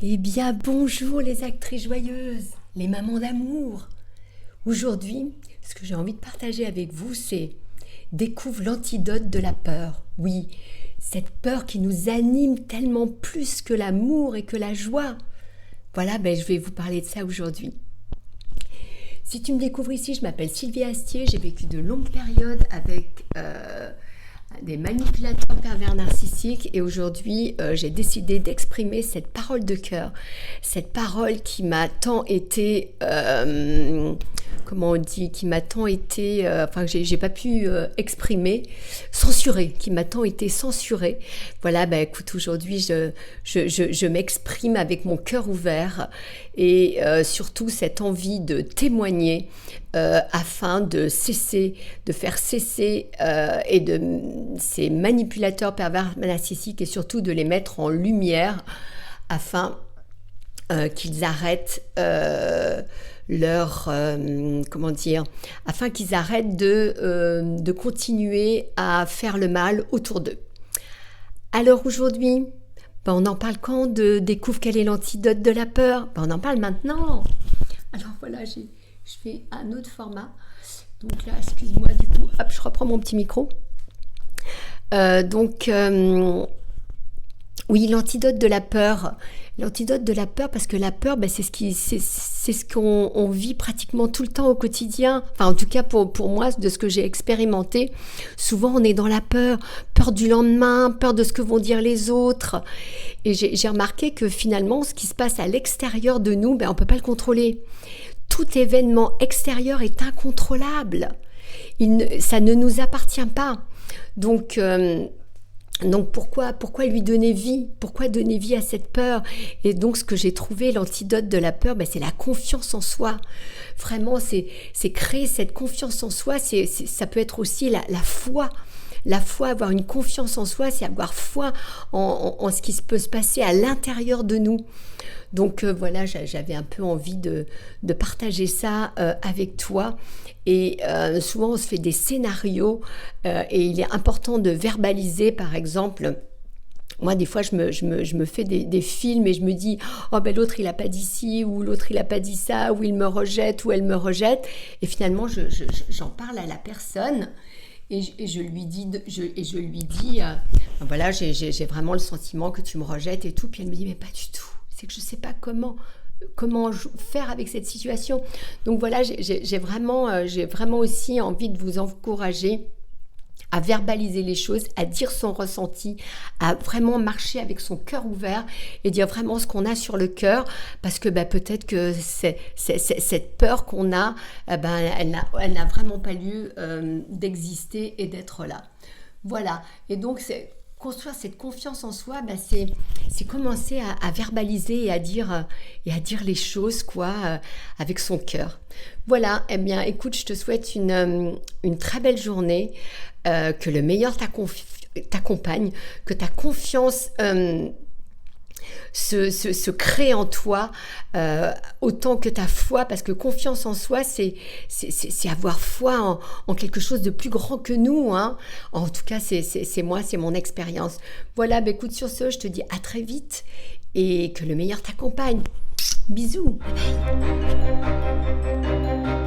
Eh bien, bonjour les actrices joyeuses, les mamans d'amour. Aujourd'hui, ce que j'ai envie de partager avec vous, c'est découvre l'antidote de la peur. Oui, cette peur qui nous anime tellement plus que l'amour et que la joie. Voilà, je vais vous parler de ça aujourd'hui. Si tu me découvres ici, je m'appelle Sylvie Astier, j'ai vécu de longues périodes avec des manipulateurs pervers narcissiques et aujourd'hui j'ai décidé d'exprimer cette parole de cœur, cette parole qui m'a tant été comment on dit, qui m'a tant été que j'ai pas pu exprimer, censurée, qui m'a tant été censurée. Voilà, écoute, aujourd'hui je m'exprime avec mon cœur ouvert et surtout cette envie de témoigner afin de faire cesser ces manipulateurs pervers narcissiques et surtout de les mettre en lumière afin qu'ils arrêtent afin qu'ils arrêtent de continuer à faire le mal autour d'eux. Alors aujourd'hui, on en parle quand de découvre quel est l'antidote de la peur? On en parle maintenant. Alors voilà, je fais un autre format. Donc là, excuse-moi, du coup, hop, je reprends mon petit micro. Oui, l'antidote de la peur. L'antidote de la peur, parce que la peur, c'est ce qu'on vit pratiquement tout le temps au quotidien. Enfin, en tout cas, pour moi, de ce que j'ai expérimenté, souvent on est dans la peur. Peur du lendemain, peur de ce que vont dire les autres. Et j'ai remarqué que finalement, ce qui se passe à l'extérieur de nous, on ne peut pas le contrôler. Tout événement extérieur est incontrôlable. Ça ne nous appartient pas. Donc pourquoi lui donner vie? Pourquoi donner vie à cette peur? Et donc ce que j'ai trouvé, l'antidote de la peur, c'est la confiance en soi. Vraiment, c'est créer cette confiance en soi. Ça peut être aussi la foi. La foi, avoir une confiance en soi, c'est avoir foi en ce qui peut se passer à l'intérieur de nous. Donc voilà, j'avais un peu envie de partager ça avec toi. Et souvent, on se fait des scénarios et il est important de verbaliser, par exemple. Moi, des fois, je me fais des films et je me dis « Oh, l'autre, il n'a pas dit ci, ou l'autre, il n'a pas dit ça, ou il me rejette, ou elle me rejette. » Et finalement, j'en parle à la personne. Et je lui dis, voilà, j'ai vraiment le sentiment que tu me rejettes et tout. Puis elle me dit, mais pas du tout. C'est que je ne sais pas comment faire avec cette situation. Donc voilà, j'ai vraiment aussi envie de vous encourager à verbaliser les choses, à dire son ressenti, à vraiment marcher avec son cœur ouvert et dire vraiment ce qu'on a sur le cœur, parce que peut-être que cette peur qu'on a, elle n'a vraiment pas lieu d'exister et d'être là. Voilà, et donc construire cette confiance en soi, c'est commencer à verbaliser et à dire les choses avec son cœur. Voilà, écoute, je te souhaite une très belle journée, que le meilleur t'accompagne, que ta confiance se crée en toi autant que ta foi, parce que confiance en soi, c'est avoir foi en quelque chose de plus grand que nous, hein. En tout cas, c'est moi, c'est mon expérience. Voilà, écoute, sur ce, je te dis à très vite et que le meilleur t'accompagne. Bisous. Bye bye.